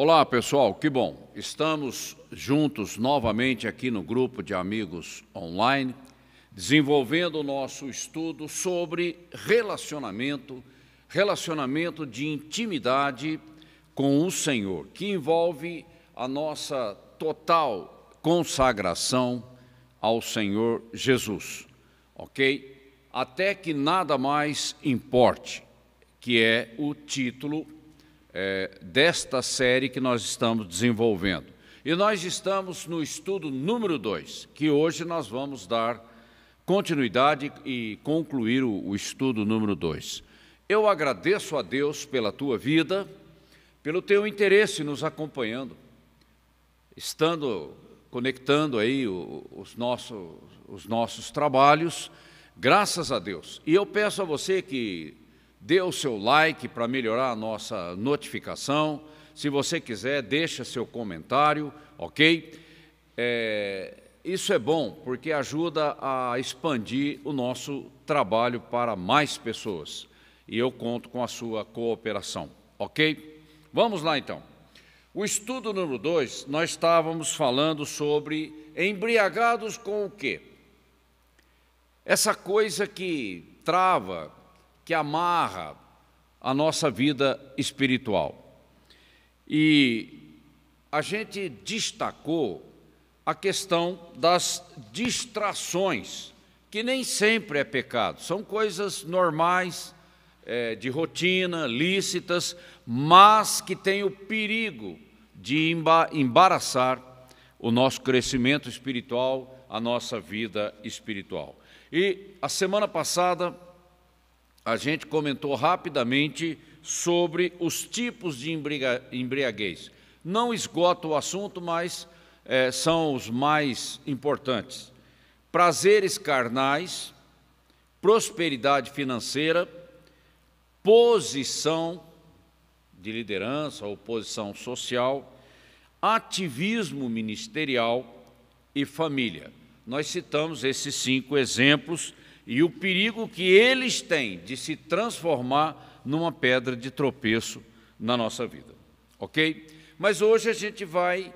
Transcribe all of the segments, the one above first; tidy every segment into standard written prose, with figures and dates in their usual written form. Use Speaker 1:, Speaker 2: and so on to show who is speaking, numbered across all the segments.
Speaker 1: Olá, pessoal, que bom. Estamos juntos novamente aqui no grupo de amigos online, desenvolvendo o nosso estudo sobre relacionamento de intimidade com o Senhor, que envolve a nossa total consagração ao Senhor Jesus, ok? Até que nada mais importe, que é o título desta série que nós estamos desenvolvendo. E nós estamos no estudo número 2, que hoje nós vamos dar continuidade e concluir o estudo número 2. Eu agradeço a Deus pela tua vida, pelo teu interesse nos acompanhando, conectando aí os nossos trabalhos, graças a Deus. E eu peço a você que dê o seu like para melhorar a nossa notificação. Se você quiser, deixa seu comentário, ok? Isso é bom, porque ajuda a expandir o nosso trabalho para mais pessoas. E eu conto com a sua cooperação, ok? Vamos lá, então. O estudo número 2, nós estávamos falando sobre embriagados com o quê? Essa coisa que trava, que amarra a nossa vida espiritual. E a gente destacou a questão das distrações, que nem sempre é pecado, são coisas normais, de rotina, lícitas, mas que têm o perigo de embaraçar o nosso crescimento espiritual, a nossa vida espiritual. E a semana passada a gente comentou rapidamente sobre os tipos de embriaguez. Não esgoto o assunto, mas são os mais importantes. Prazeres carnais, prosperidade financeira, posição de liderança ou posição social, ativismo ministerial e família. Nós citamos esses 5 exemplos e o perigo que eles têm de se transformar numa pedra de tropeço na nossa vida, ok? Mas hoje a gente vai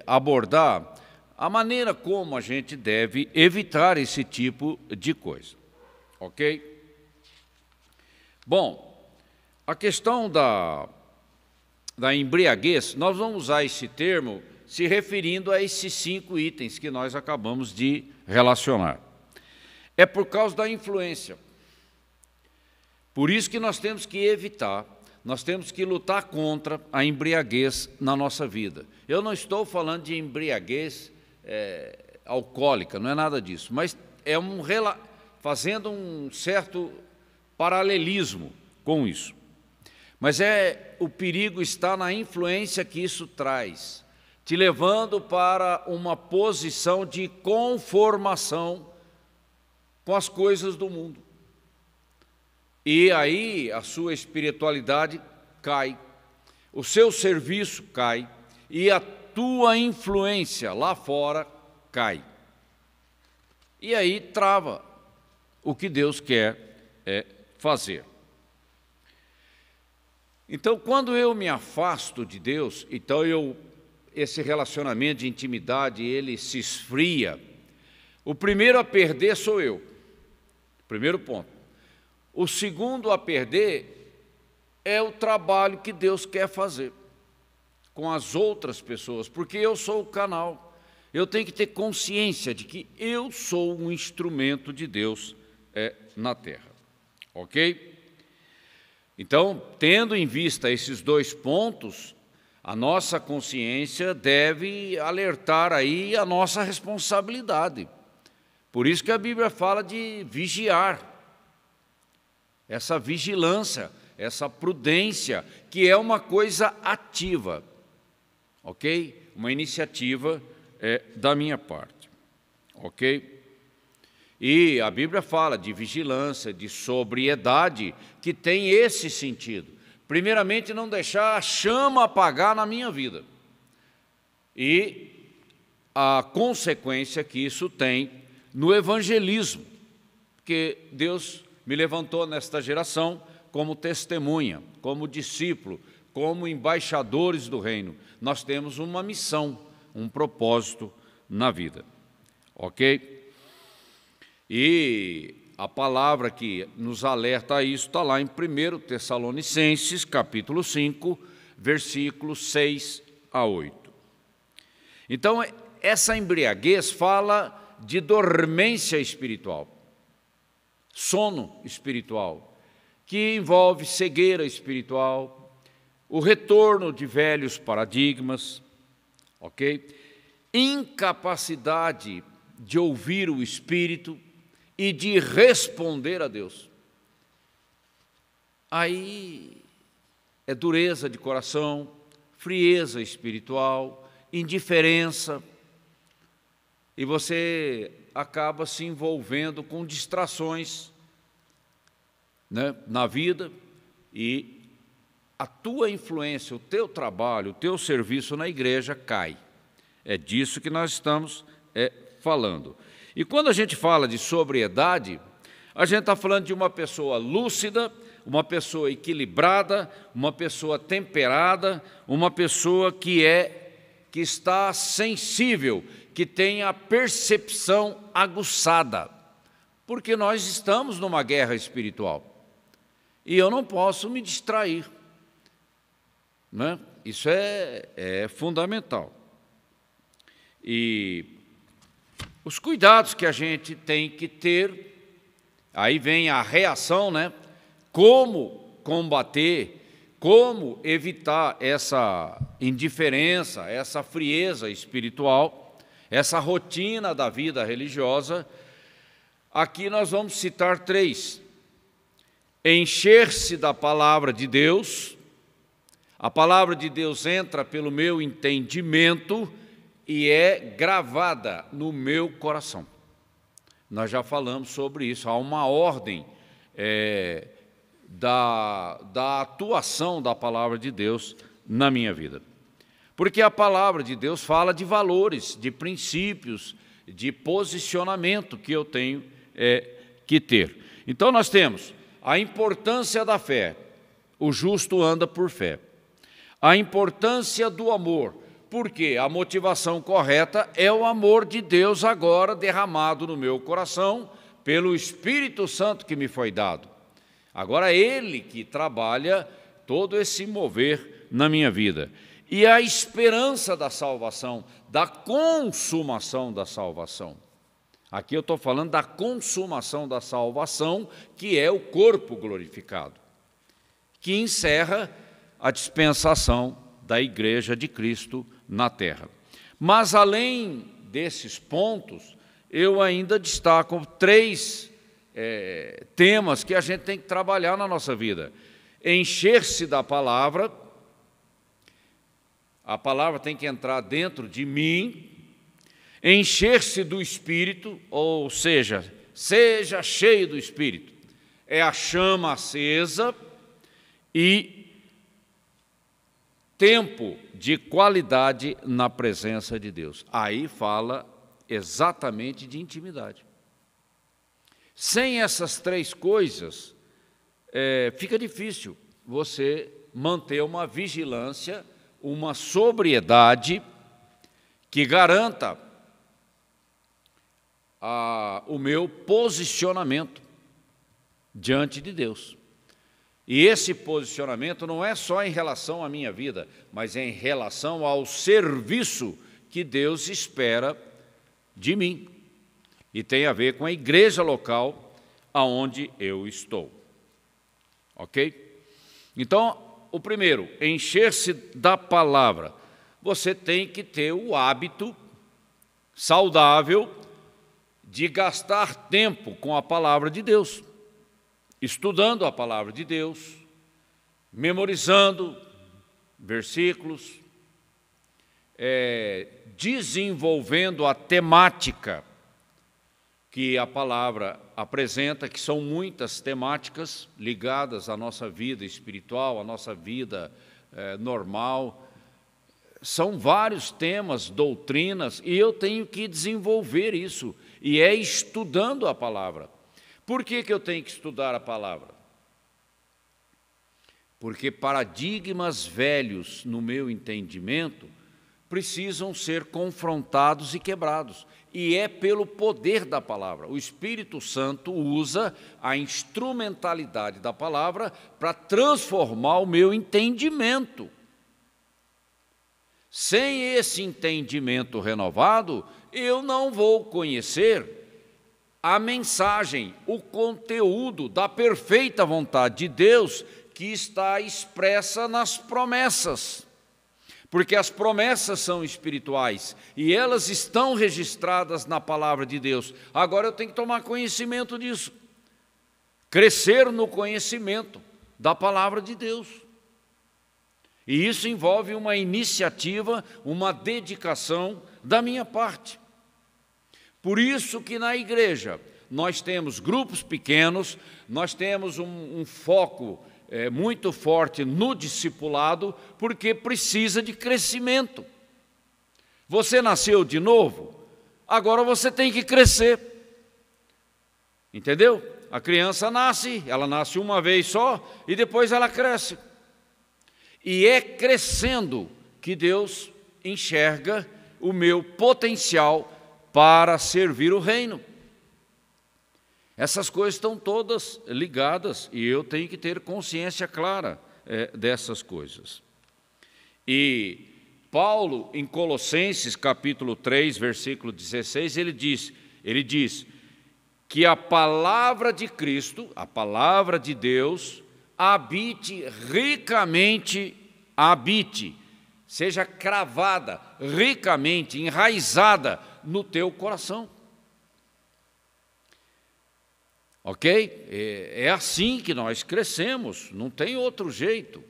Speaker 1: abordar a maneira como a gente deve evitar esse tipo de coisa, ok? Bom, a questão da embriaguez, nós vamos usar esse termo se referindo a esses 5 itens que nós acabamos de relacionar. É por causa da influência. Por isso que nós temos que evitar, nós temos que lutar contra a embriaguez na nossa vida. Eu não estou falando de embriaguez alcoólica, não é nada disso, mas é fazendo um certo paralelismo com isso. Mas o perigo está na influência que isso traz, te levando para uma posição de conformação com as coisas do mundo. E aí a sua espiritualidade cai, o seu serviço cai e a tua influência lá fora cai. E aí trava o que Deus quer fazer. Então, quando eu me afasto de Deus, então esse relacionamento de intimidade, ele se esfria. O primeiro a perder sou eu. Primeiro ponto. O segundo a perder é o trabalho que Deus quer fazer com as outras pessoas, porque eu sou o canal. Eu tenho que ter consciência de que eu sou um instrumento de Deus na terra. Ok? Então, tendo em vista esses 2 pontos, a nossa consciência deve alertar aí a nossa responsabilidade. Por isso que a Bíblia fala de vigiar. Essa vigilância, essa prudência, que é uma coisa ativa, ok? Uma iniciativa da minha parte, ok? E a Bíblia fala de vigilância, de sobriedade, que tem esse sentido. Primeiramente, não deixar a chama apagar na minha vida. E a consequência que isso tem no evangelismo, porque Deus me levantou nesta geração como testemunha, como discípulo, como embaixadores do reino. Nós temos uma missão, um propósito na vida, ok? E a palavra que nos alerta a isso está lá em 1 Tessalonicenses, capítulo 5, versículos 6 a 8. Então, essa embriaguez fala de dormência espiritual, sono espiritual, que envolve cegueira espiritual, o retorno de velhos paradigmas, ok? Incapacidade de ouvir o Espírito e de responder a Deus. Aí é dureza de coração, frieza espiritual, indiferença, e você acaba se envolvendo com distrações, né, na vida, e a tua influência, o teu trabalho, o teu serviço na igreja cai. É disso que nós estamos falando. E quando a gente fala de sobriedade, a gente está falando de uma pessoa lúcida, uma pessoa equilibrada, uma pessoa temperada, uma pessoa que está sensível, que tem a percepção aguçada, porque nós estamos numa guerra espiritual e eu não posso me distrair, né? Isso é fundamental. E os cuidados que a gente tem que ter, aí vem a reação, né? Como combater, como evitar essa indiferença, essa frieza espiritual, essa rotina da vida religiosa. Aqui nós vamos citar 3. Encher-se da palavra de Deus. A palavra de Deus entra pelo meu entendimento e é gravada no meu coração. Nós já falamos sobre isso. Há uma ordem da atuação da palavra de Deus na minha vida. Porque a palavra de Deus fala de valores, de princípios, de posicionamento que eu tenho que ter. Então nós temos a importância da fé, o justo anda por fé. A importância do amor, porque a motivação correta é o amor de Deus agora derramado no meu coração pelo Espírito Santo que me foi dado. Agora é Ele que trabalha todo esse mover na minha vida. E a esperança da salvação, da consumação da salvação. Aqui eu estou falando da consumação da salvação, que é o corpo glorificado, que encerra a dispensação da Igreja de Cristo na terra. Mas, além desses pontos, eu ainda destaco 3 temas que a gente tem que trabalhar na nossa vida. Encher-se da palavra, a palavra tem que entrar dentro de mim. Encher-se do Espírito, ou seja, seja cheio do Espírito, é a chama acesa, e tempo de qualidade na presença de Deus. Aí fala exatamente de intimidade. Sem essas 3 coisas, fica difícil você manter uma vigilância, uma sobriedade que garanta o meu posicionamento diante de Deus. E esse posicionamento não é só em relação à minha vida, mas é em relação ao serviço que Deus espera de mim. E tem a ver com a igreja local aonde eu estou. Ok? Então, o primeiro, encher-se da palavra. Você tem que ter o hábito saudável de gastar tempo com a palavra de Deus, estudando a palavra de Deus, memorizando versículos, desenvolvendo a temática que a palavra apresenta, que são muitas temáticas ligadas à nossa vida espiritual, à nossa vida normal. São vários temas, doutrinas, e eu tenho que desenvolver isso, e é estudando a palavra. Por que eu tenho que estudar a palavra? porque paradigmas velhos no meu entendimento precisam ser confrontados e quebrados. E é pelo poder da palavra. O Espírito Santo usa a instrumentalidade da palavra para transformar o meu entendimento. Sem esse entendimento renovado, eu não vou conhecer a mensagem, o conteúdo da perfeita vontade de Deus que está expressa nas promessas. Porque as promessas são espirituais e elas estão registradas na palavra de Deus. Agora eu tenho que tomar conhecimento disso, crescer no conhecimento da palavra de Deus. E isso envolve uma iniciativa, uma dedicação da minha parte. Por isso que na igreja nós temos grupos pequenos, nós temos um foco muito forte no discipulado, porque precisa de crescimento. Você nasceu de novo, agora você tem que crescer. Entendeu? A criança nasce, ela nasce uma vez só e depois ela cresce. E é crescendo que Deus enxerga o meu potencial para servir o reino. Essas coisas estão todas ligadas e eu tenho que ter consciência clara dessas coisas. E Paulo, em Colossenses, capítulo 3, versículo 16, ele diz que a palavra de Cristo, a palavra de Deus, seja cravada, ricamente, enraizada no teu coração. Ok? É assim que nós crescemos, não tem outro jeito,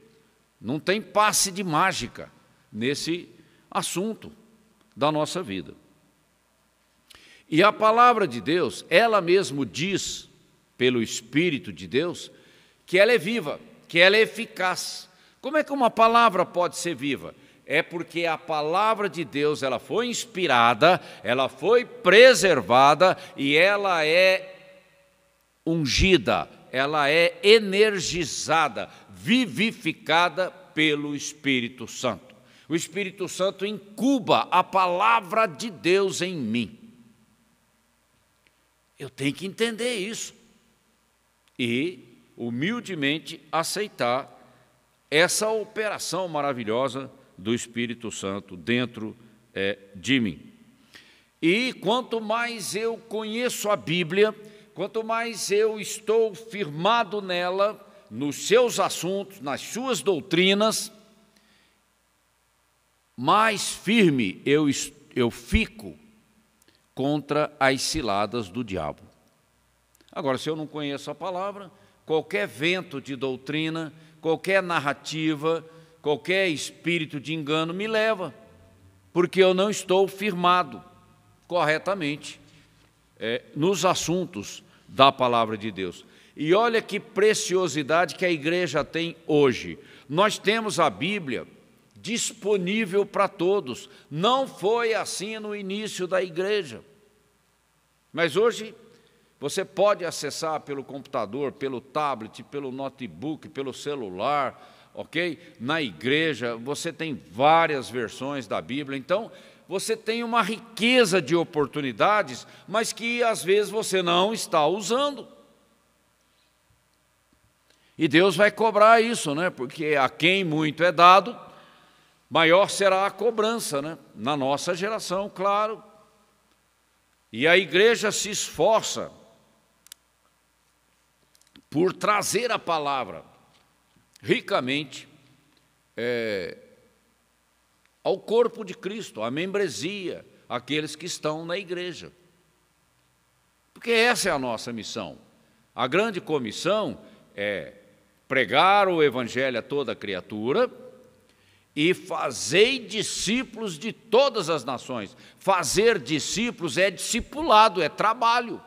Speaker 1: não tem passe de mágica nesse assunto da nossa vida. E a palavra de Deus, ela mesmo diz, pelo Espírito de Deus, que ela é viva, que ela é eficaz. Como é que uma palavra pode ser viva? É porque a palavra de Deus, ela foi inspirada, ela foi preservada e ela é ungida, ela é energizada, vivificada pelo Espírito Santo. O Espírito Santo incuba a palavra de Deus em mim. Eu tenho que entender isso e, humildemente, aceitar essa operação maravilhosa do Espírito Santo dentro de mim. E quanto mais eu conheço a Bíblia, quanto mais eu estou firmado nela, nos seus assuntos, nas suas doutrinas, mais firme eu fico contra as ciladas do diabo. Agora, se eu não conheço a palavra, qualquer vento de doutrina, qualquer narrativa, qualquer espírito de engano me leva, porque eu não estou firmado corretamente nos assuntos da palavra de Deus. E olha que preciosidade que a igreja tem hoje. Nós temos a Bíblia disponível para todos. Não foi assim no início da igreja. Mas hoje você pode acessar pelo computador, pelo tablet, pelo notebook, pelo celular, ok? Na igreja você tem várias versões da Bíblia. Então, você tem uma riqueza de oportunidades, mas que às vezes você não está usando. E Deus vai cobrar isso, né? Porque a quem muito é dado, maior será a cobrança, né? Na nossa geração, claro. E a igreja se esforça por trazer a palavra ricamente ao corpo de Cristo, à membresia, àqueles que estão na igreja. Porque essa é a nossa missão. A grande comissão é pregar o evangelho a toda criatura e fazei discípulos de todas as nações. Fazer discípulos é discipulado, é trabalho.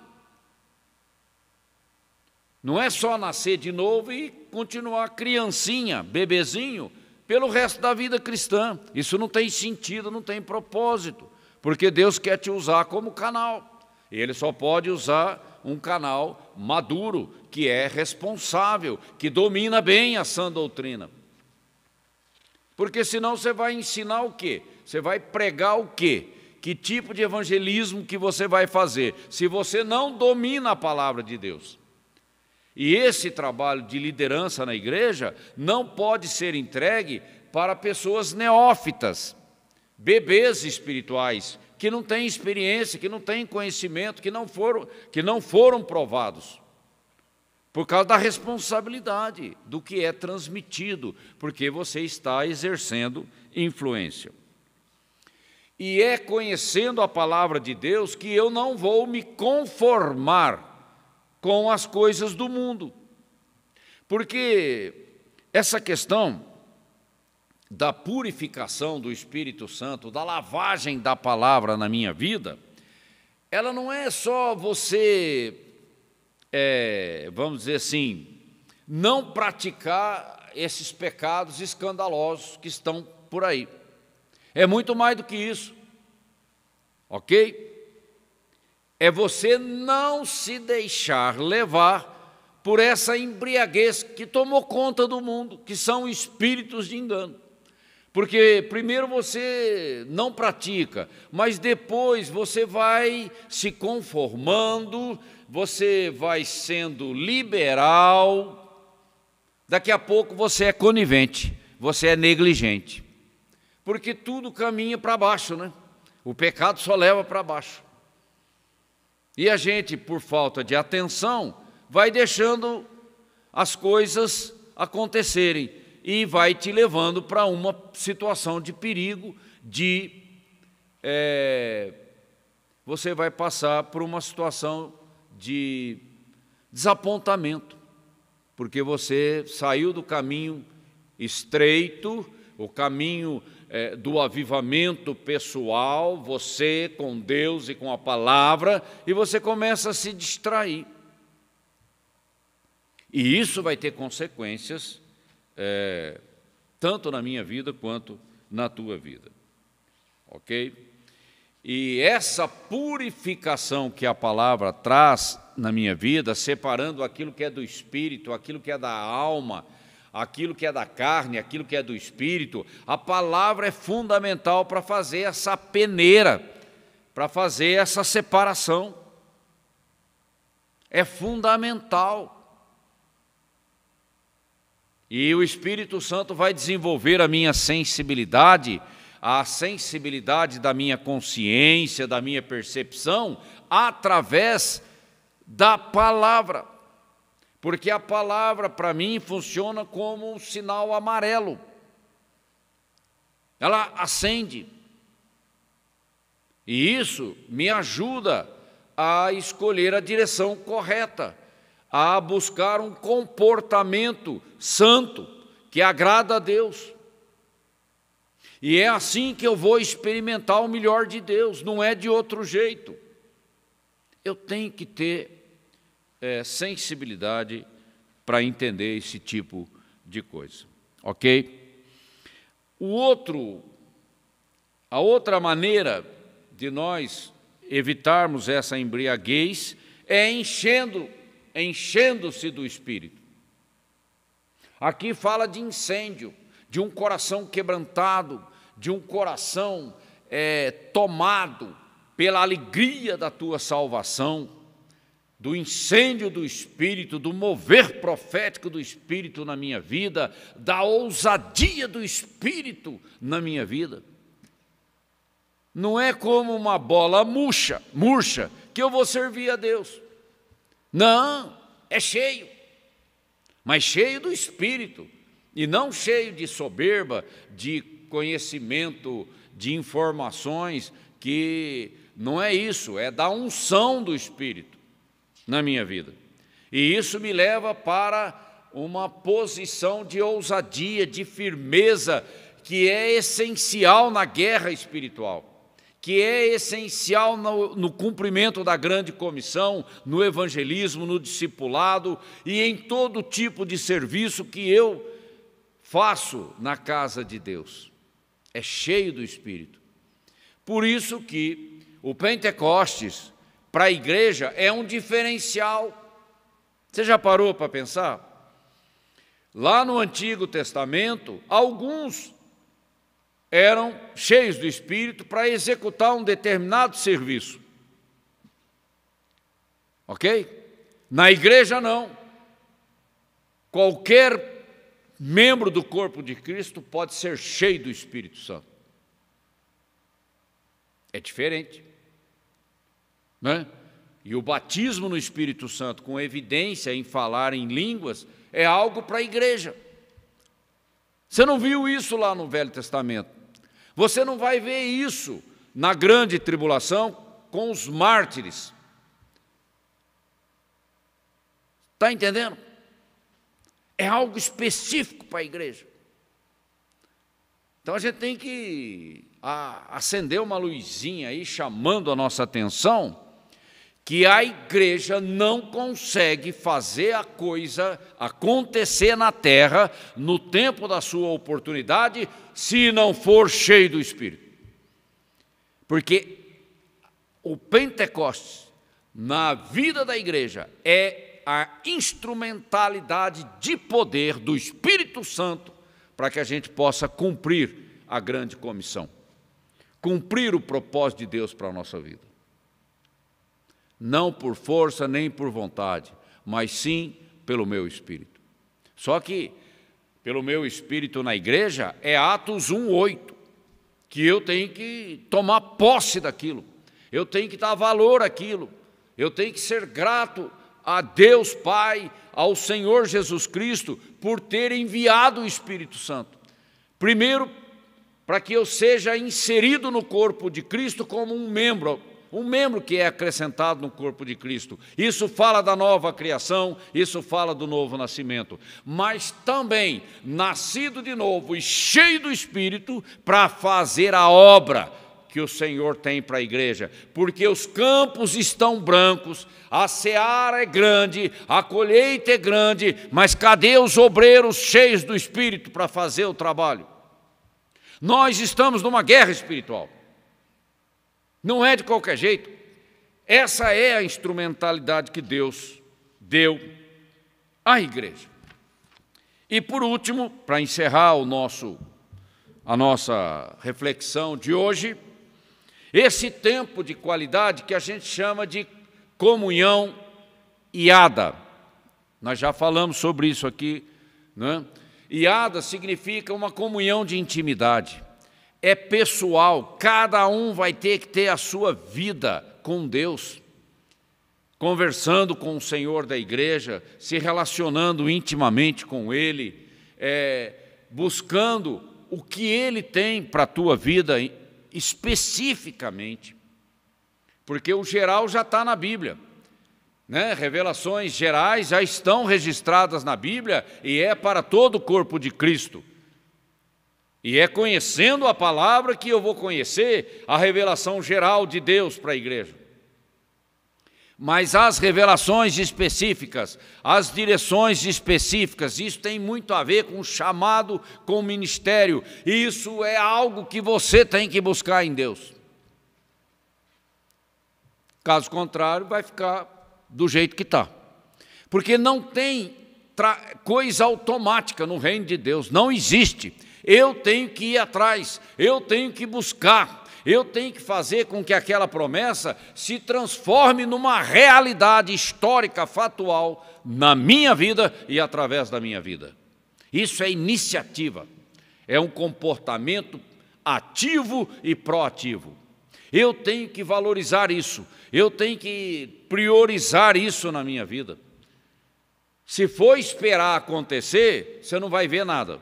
Speaker 1: Não é só nascer de novo e continuar criancinha, bebezinho, pelo resto da vida cristã. Isso não tem sentido, não tem propósito, porque Deus quer te usar como canal. E Ele só pode usar um canal maduro, que é responsável, que domina bem a sã doutrina. Porque senão você vai ensinar o quê? Você vai pregar o quê? Que tipo de evangelismo que você vai fazer, se você não domina a palavra de Deus? E esse trabalho de liderança na igreja não pode ser entregue para pessoas neófitas, bebês espirituais, que não têm experiência, que não têm conhecimento, que não foram provados, por causa da responsabilidade do que é transmitido, porque você está exercendo influência. E é conhecendo a palavra de Deus que eu não vou me conformar com as coisas do mundo. Porque essa questão da purificação do Espírito Santo, da lavagem da palavra na minha vida, ela não é só você, vamos dizer assim, não praticar esses pecados escandalosos que estão por aí. É muito mais do que isso, ok? É você não se deixar levar por essa embriaguez que tomou conta do mundo, que são espíritos de engano. Porque primeiro você não pratica, mas depois você vai se conformando, você vai sendo liberal, daqui a pouco você é conivente, você é negligente. Porque tudo caminha para baixo, né? O pecado só leva para baixo. E a gente, por falta de atenção, vai deixando as coisas acontecerem e vai te levando para uma situação de perigo, você vai passar por uma situação de desapontamento, porque você saiu do caminho estreito, o caminho do avivamento pessoal, você com Deus e com a palavra, e você começa a se distrair. E isso vai ter consequências, tanto na minha vida quanto na tua vida. Ok? E essa purificação que a palavra traz na minha vida, separando aquilo que é do espírito, aquilo que é da alma, aquilo que é da carne, aquilo que é do espírito, a palavra é fundamental para fazer essa peneira, para fazer essa separação. É fundamental. E o Espírito Santo vai desenvolver a minha sensibilidade, a sensibilidade da minha consciência, da minha percepção, através da palavra. Porque a palavra, para mim, funciona como um sinal amarelo. Ela acende. E isso me ajuda a escolher a direção correta, a buscar um comportamento santo que agrada a Deus. E é assim que eu vou experimentar o melhor de Deus, não é de outro jeito. Eu tenho que ter sensibilidade para entender esse tipo de coisa, ok? A outra maneira de nós evitarmos essa embriaguez é enchendo-se do Espírito. Aqui fala de incêndio, de um coração quebrantado, de um coração tomado pela alegria da tua salvação, do incêndio do Espírito, do mover profético do Espírito na minha vida, da ousadia do Espírito na minha vida. Não é como uma bola murcha, que eu vou servir a Deus. Não, é cheio, mas cheio do Espírito, e não cheio de soberba, de conhecimento, de informações, que não é isso, é da unção do Espírito na minha vida. E isso me leva para uma posição de ousadia, de firmeza, que é essencial na guerra espiritual, que é essencial no cumprimento da grande comissão, no evangelismo, no discipulado e em todo tipo de serviço que eu faço na casa de Deus. É cheio do Espírito. Por isso que o Pentecostes, para a igreja é um diferencial. Você já parou para pensar? Lá no Antigo Testamento, alguns eram cheios do Espírito para executar um determinado serviço. Ok? Na igreja, não. Qualquer membro do corpo de Cristo pode ser cheio do Espírito Santo. É diferente, né? E o batismo no Espírito Santo, com evidência em falar em línguas, é algo para a igreja. Você não viu isso lá no Velho Testamento. Você não vai ver isso na grande tribulação com os mártires. Está entendendo? É algo específico para a igreja. Então a gente tem que acender uma luzinha aí, chamando a nossa atenção, que a igreja não consegue fazer a coisa acontecer na terra no tempo da sua oportunidade, se não for cheio do Espírito. Porque o Pentecostes, na vida da igreja, é a instrumentalidade de poder do Espírito Santo para que a gente possa cumprir a grande comissão, cumprir o propósito de Deus para a nossa vida. Não por força nem por vontade, mas sim pelo meu Espírito. Só que, pelo meu Espírito na igreja, é Atos 1:8, que eu tenho que tomar posse daquilo, eu tenho que dar valor àquilo, eu tenho que ser grato a Deus Pai, ao Senhor Jesus Cristo, por ter enviado o Espírito Santo. Primeiro, para que eu seja inserido no corpo de Cristo como um membro que é acrescentado no corpo de Cristo. Isso fala da nova criação, isso fala do novo nascimento. Mas também nascido de novo e cheio do Espírito para fazer a obra que o Senhor tem para a igreja. Porque os campos estão brancos, a seara é grande, a colheita é grande, mas cadê os obreiros cheios do Espírito para fazer o trabalho? Nós estamos numa guerra espiritual. Não é de qualquer jeito. Essa é a instrumentalidade que Deus deu à igreja. E por último, para encerrar a nossa reflexão de hoje, esse tempo de qualidade que a gente chama de comunhão iada. Nós já falamos sobre isso aqui, né? Iada significa uma comunhão de intimidade. É pessoal, cada um vai ter que ter a sua vida com Deus, conversando com o Senhor da igreja, se relacionando intimamente com Ele, buscando o que Ele tem para a tua vida especificamente, porque o geral já está na Bíblia, né? Revelações gerais já estão registradas na Bíblia e é para todo o corpo de Cristo. E é conhecendo a palavra que eu vou conhecer a revelação geral de Deus para a igreja. Mas as revelações específicas, as direções específicas, isso tem muito a ver com o chamado, com o ministério. Isso é algo que você tem que buscar em Deus. Caso contrário, vai ficar do jeito que está. Porque não tem coisa automática no reino de Deus, não existe. Eu tenho que ir atrás, eu tenho que buscar, eu tenho que fazer com que aquela promessa se transforme numa realidade histórica, fatual, na minha vida e através da minha vida. Isso é iniciativa, é um comportamento ativo e proativo. Eu tenho que valorizar isso, eu tenho que priorizar isso na minha vida. Se for esperar acontecer, você não vai ver nada.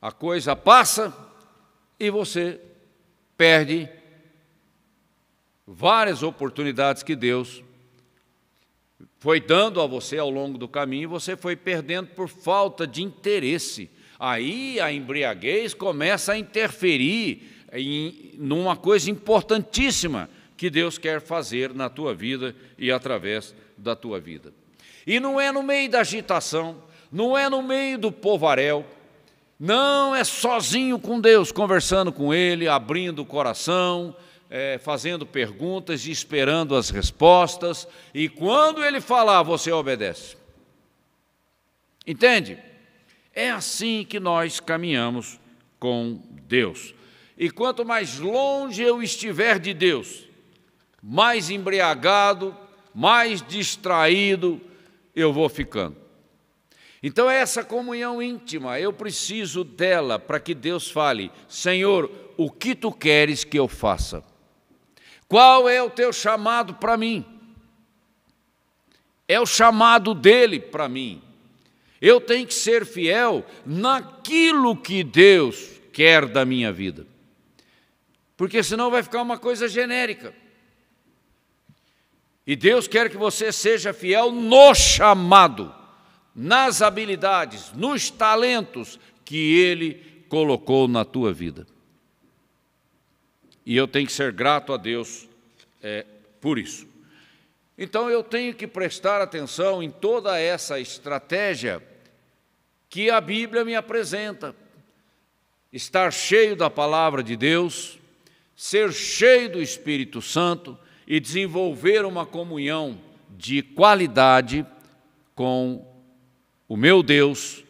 Speaker 1: A coisa passa e você perde várias oportunidades que Deus foi dando a você ao longo do caminho e você foi perdendo por falta de interesse. Aí a embriaguez começa a interferir numa coisa importantíssima que Deus quer fazer na tua vida e através da tua vida. E não é no meio da agitação, não é no meio do povaréu, Não é sozinho com Deus, conversando com Ele, abrindo o coração, fazendo perguntas e esperando as respostas. E quando Ele falar, você obedece. Entende? É assim que nós caminhamos com Deus. E quanto mais longe eu estiver de Deus, mais embriagado, mais distraído eu vou ficando. Então, essa comunhão íntima, eu preciso dela para que Deus fale: Senhor, o que tu queres que eu faça? Qual é o teu chamado para mim? É o chamado dele para mim. Eu tenho que ser fiel naquilo que Deus quer da minha vida. Porque senão vai ficar uma coisa genérica. E Deus quer que você seja fiel no chamado, nas habilidades, nos talentos que Ele colocou na tua vida. E eu tenho que ser grato a Deus por isso. Então eu tenho que prestar atenção em toda essa estratégia que a Bíblia me apresenta. Estar cheio da palavra de Deus, ser cheio do Espírito Santo e desenvolver uma comunhão de qualidade com o meu Deus,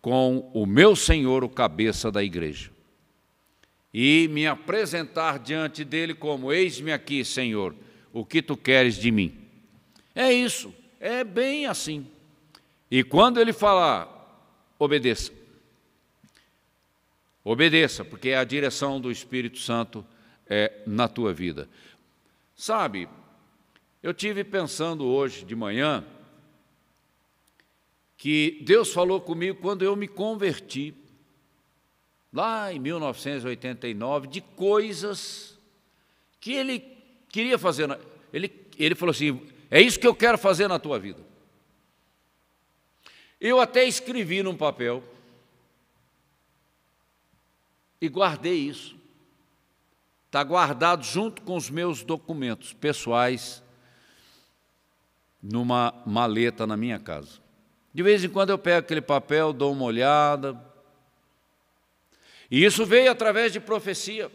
Speaker 1: com o meu Senhor, o cabeça da igreja. E me apresentar diante dele como: eis-me aqui, Senhor, o que tu queres de mim? É isso, é bem assim. E quando ele falar, obedeça. Obedeça, porque é a direção do Espírito Santo na tua vida. Sabe, eu tive pensando hoje de manhã que Deus falou comigo quando eu me converti, lá em 1989, de coisas que Ele queria fazer. Ele falou assim: é isso que eu quero fazer na tua vida. Eu até escrevi num papel e guardei isso. Está guardado junto com os meus documentos pessoais numa maleta na minha casa. De vez em quando eu pego aquele papel, dou uma olhada. E isso veio através de profecia.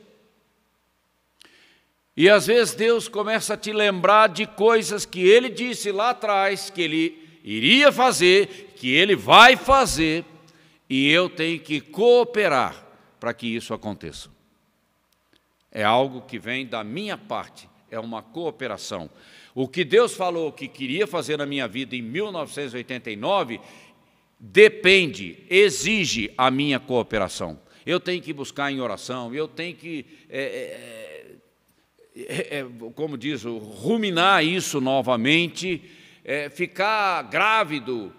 Speaker 1: E às vezes Deus começa a te lembrar de coisas que Ele disse lá atrás, que Ele iria fazer, que Ele vai fazer, e eu tenho que cooperar para que isso aconteça. É algo que vem da minha parte, é uma cooperação. O que Deus falou que queria fazer na minha vida em 1989, depende, exige a minha cooperação. Eu tenho que buscar em oração, eu tenho que, como diz, ruminar isso novamente, ficar grávido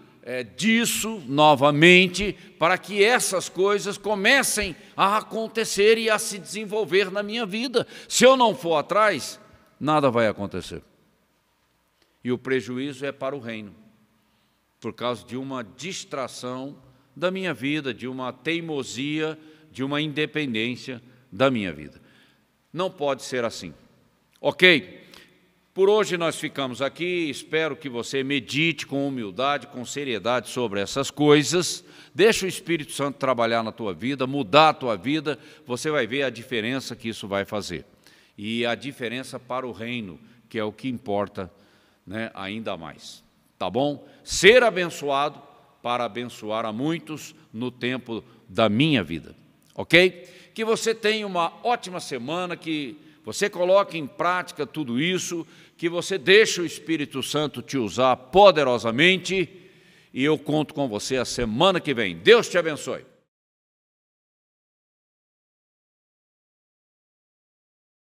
Speaker 1: disso novamente, para que essas coisas comecem a acontecer e a se desenvolver na minha vida. Se eu não for atrás, nada vai acontecer. E o prejuízo é para o reino, por causa de uma distração da minha vida, de uma teimosia, de uma independência da minha vida. Não pode ser assim. Ok? Por hoje nós ficamos aqui, espero que você medite com humildade, com seriedade sobre essas coisas, deixa o Espírito Santo trabalhar na tua vida, mudar a tua vida, você vai ver a diferença que isso vai fazer. E a diferença para o reino, que é o que importa, né, ainda mais. Tá bom? Ser abençoado para abençoar a muitos no tempo da minha vida. Ok? Que você tenha uma ótima semana, que você coloque em prática tudo isso, que você deixe o Espírito Santo te usar poderosamente, e eu conto com você a semana que vem. Deus te abençoe.